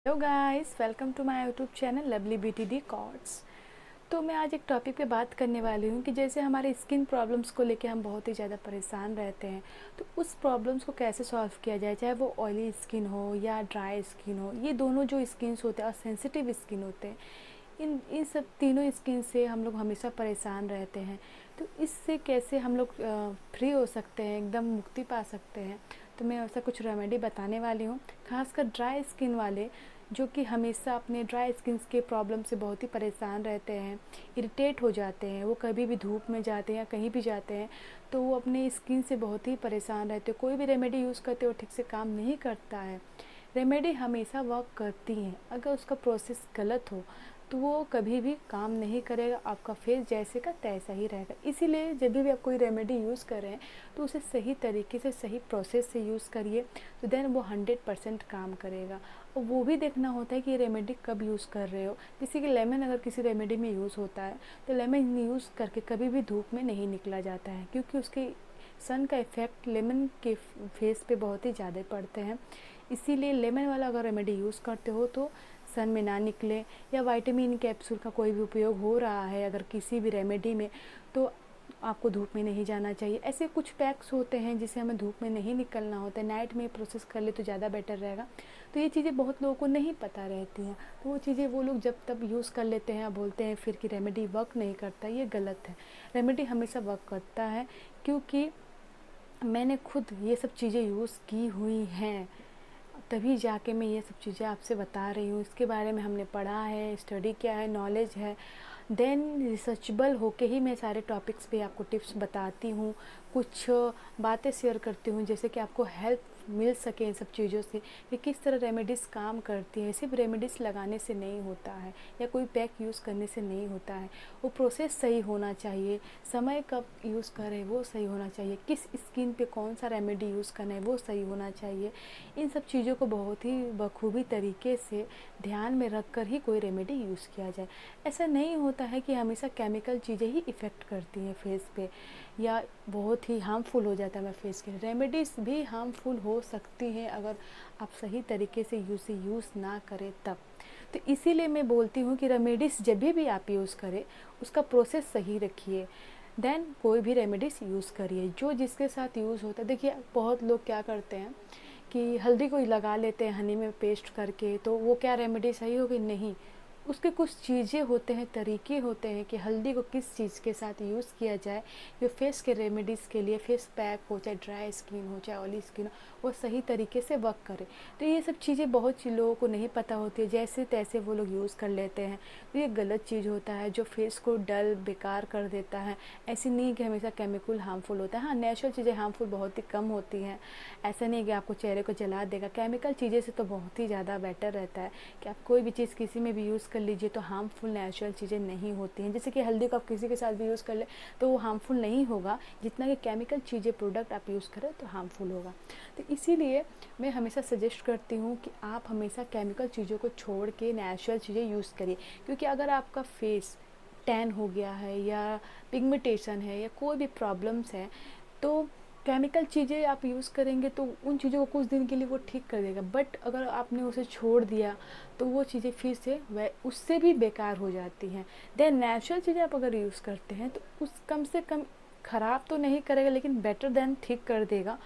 Hello guys, welcome to my YouTube channel lovely beauty d cords. तो मैं आज एक टॉपिक पे बात करने वाली हूँ कि जैसे हमारे स्किन प्रॉब्लम्स को लेके हम बहुत ही ज़्यादा परेशान रहते हैं, तो उस प्रॉब्लम्स को कैसे सॉल्व किया जाए, चाहे वो ऑयली स्किन हो या ड्राई स्किन हो। ये दोनों जो स्किन्स होते हैं और सेंसिटिव स्किन होते हैं, इन इन सब तीनों स्किन से हम लोग हमेशा परेशान रहते हैं। तो इससे कैसे हम लोग फ्री हो सकते हैं, एकदम मुक्ति पा सकते हैं। तो मैं ऐसा कुछ रेमेडी बताने वाली हूँ, खासकर ड्राई स्किन वाले जो कि हमेशा अपने ड्राई स्किन के प्रॉब्लम से बहुत ही परेशान रहते हैं, इरिटेट हो जाते हैं। वो कभी भी धूप में जाते हैं या कहीं भी जाते हैं तो वो अपने स्किन से बहुत ही परेशान रहते हैं। कोई भी रेमेडी यूज़ करते हो ठीक से काम नहीं करता है। रेमेडी हमेशा वर्क करती हैं, अगर उसका प्रोसेस गलत हो तो वो कभी भी काम नहीं करेगा, आपका फेस जैसे का तैसा ही रहेगा। इसीलिए जब भी आप कोई रेमेडी यूज़ करें तो उसे सही तरीके से सही प्रोसेस से यूज़ करिए, तो देन वो 100% काम करेगा। और वो भी देखना होता है कि ये रेमेडी कब यूज़ कर रहे हो। जैसे कि लेमन अगर किसी रेमेडी में यूज़ होता है तो लेमन यूज़ करके कभी भी धूप में नहीं निकला जाता है, क्योंकि उसके सन का इफ़ेक्ट लेमन के फेस पे बहुत ही ज़्यादा पड़ते हैं। इसीलिए लेमन वाला अगर रेमेडी यूज़ करते हो तो सन में ना निकले, या विटामिन कैप्सूल का कोई भी उपयोग हो रहा है अगर किसी भी रेमेडी में, तो आपको धूप में नहीं जाना चाहिए। ऐसे कुछ पैक्स होते हैं जिसे हमें धूप में नहीं निकलना होता है, नाइट में प्रोसेस कर ले तो ज़्यादा बेटर रहेगा। तो ये चीज़ें बहुत लोगों को नहीं पता रहती हैं, तो वो चीज़ें वो लोग जब तब यूज़ कर लेते हैं, बोलते हैं फिर कि रेमेडी वर्क नहीं करता। ये गलत है, रेमेडी हमेशा वर्क करता है, क्योंकि मैंने खुद ये सब चीज़ें यूज़ की हुई हैं, तभी जाके मैं ये सब चीज़ें आपसे बता रही हूँ। इसके बारे में हमने पढ़ा है, स्टडी किया है, नॉलेज है, देन रिसर्चेबल होके ही मैं सारे टॉपिक्स पे आपको टिप्स बताती हूँ, कुछ बातें शेयर करती हूँ, जैसे कि आपको हेल्प मिल सके इन सब चीज़ों से कि किस तरह रेमेडीज़ काम करती है। सिर्फ रेमेडीज़ लगाने से नहीं होता है या कोई पैक यूज़ करने से नहीं होता है, वो प्रोसेस सही होना चाहिए, समय कब यूज़ करें वो सही होना चाहिए, किस स्किन पे कौन सा रेमेडी यूज़ करना है वो सही होना चाहिए। इन सब चीज़ों को बहुत ही बखूबी तरीके से ध्यान में रख कर ही कोई रेमेडी यूज़ किया जाए। ऐसा नहीं होता है कि हमेशा केमिकल चीज़ें ही इफ़ेक्ट करती हैं फेस पे या बहुत ही हार्मफुल हो जाता है फेस के। रेमेडीज़ भी हार्मफुल हो सकती हैं अगर आप सही तरीके से यूज़ ना करें तब। तो इसीलिए मैं बोलती हूँ कि रेमेडीज़ जब भी आप यूज़ करें उसका प्रोसेस सही रखिए, देन कोई भी रेमेडीज़ यूज़ करिए जो जिसके साथ यूज़ होता है। देखिए बहुत लोग क्या करते हैं कि हल्दी को लगा लेते हैं हनी में पेस्ट करके, तो वो क्या रेमेडी सही होगी? नहीं, उसके कुछ चीज़ें होते हैं, तरीके होते हैं कि हल्दी को किस चीज़ के साथ यूज़ किया जाए जो फेस के रेमेडीज़ के लिए, फेस पैक हो चाहे ड्राई स्किन हो चाहे ऑयली स्किन हो, वो सही तरीके से वर्क करे। तो ये सब चीज़ें बहुत सी लोगों को नहीं पता होती है, जैसे तैसे वो लोग यूज़ कर लेते हैं, तो ये गलत चीज़ होता है जो फेस को डल बेकार कर देता है। ऐसी नहीं कि हमेशा केमिकल हार्मफुल होता है, हाँ नेचुरल चीज़ें हार्मफुल बहुत ही कम होती हैं। ऐसा नहीं कि आपको चेहरे को जला देगा, केमिकल चीज़ें से तो बहुत ही ज़्यादा बेटर रहता है कि आप कोई भी चीज़ किसी में भी यूज़ कर लीजिए तो हार्मफुल नेचुरल चीज़ें नहीं होती हैं। जैसे कि हल्दी को आप किसी के साथ भी यूज़ कर ले तो वो हार्मफुल नहीं होगा, जितना कि केमिकल चीज़ें प्रोडक्ट आप यूज़ करें तो हार्मफुल होगा। तो इसीलिए मैं हमेशा सजेस्ट करती हूँ कि आप हमेशा केमिकल चीज़ों को छोड़ के नेचुरल चीज़ें यूज़ करिए, क्योंकि अगर आपका फेस टैन हो गया है या पिगमेंटेशन है या कोई भी प्रॉब्लम्स है, तो केमिकल चीज़ें आप यूज़ करेंगे तो उन चीज़ों को कुछ दिन के लिए वो ठीक कर देगा, बट अगर आपने उसे छोड़ दिया तो वो चीज़ें फिर से वह उससे भी बेकार हो जाती हैं। देन नेचुरल चीज़ें आप अगर यूज़ करते हैं तो उस कम से कम ख़राब तो नहीं करेगा लेकिन बेटर देन ठीक कर देगा।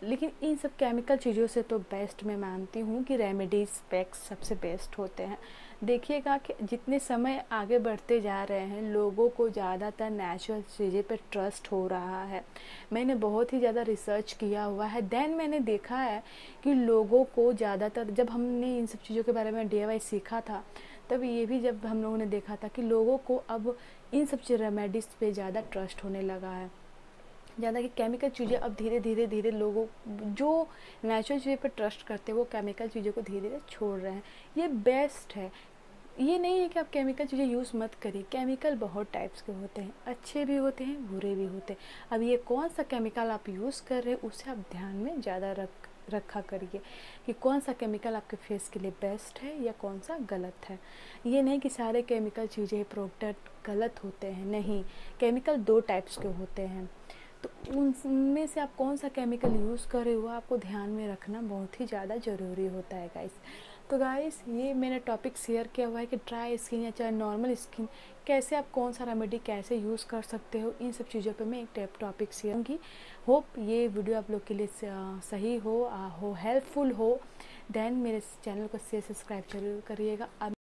लेकिन इन सब केमिकल चीज़ों से तो बेस्ट मैं मानती हूँ कि रेमेडीज़ पैक्स सबसे बेस्ट होते हैं। देखिएगा कि जितने समय आगे बढ़ते जा रहे हैं लोगों को ज़्यादातर नेचुरल चीज़ें पे ट्रस्ट हो रहा है। मैंने बहुत ही ज़्यादा रिसर्च किया हुआ है, देन मैंने देखा है कि लोगों को ज़्यादातर, जब हमने इन सब चीज़ों के बारे में DIY सीखा था तब ये भी जब हम लोगों ने देखा था कि लोगों को अब इन सब रेमेडीज़ पे ज़्यादा ट्रस्ट होने लगा है, ज़्यादा कि केमिकल चीज़ें अब धीरे धीरे लोगों जो नेचुरल चीज़ें पर ट्रस्ट करते हैं वो केमिकल चीज़ों को धीरे धीरे छोड़ रहे हैं। ये बेस्ट है, ये नहीं है कि आप केमिकल चीज़ें यूज़ मत करिए। केमिकल बहुत टाइप्स के होते हैं, अच्छे भी होते हैं बुरे भी होते हैं। अब ये कौन सा केमिकल आप यूज़ कर रहे हैं उसे आप ध्यान में ज़्यादा रखा करिए कि कौन सा केमिकल आपके फेस के लिए बेस्ट है या कौन सा गलत है। ये नहीं कि सारे केमिकल चीज़ें प्रोडक्ट गलत होते हैं, नहीं, केमिकल दो टाइप्स के होते हैं, तो उनमें से आप कौन सा केमिकल यूज़ कर रहे हो आपको ध्यान में रखना बहुत ही ज़्यादा ज़रूरी होता है गाइस। तो गाइस ये मैंने टॉपिक शेयर किया हुआ है कि ड्राई स्किन या चाहे नॉर्मल स्किन कैसे आप कौन सा रेमेडी कैसे यूज़ कर सकते हो, इन सब चीज़ों पे मैं एक टॉपिक शेयर करूँगी। होप ये वीडियो आप लोग के लिए सही हो हेल्पफुल हो। देन मेरे चैनल को शेयर सब्सक्राइब जरूर करिएगा।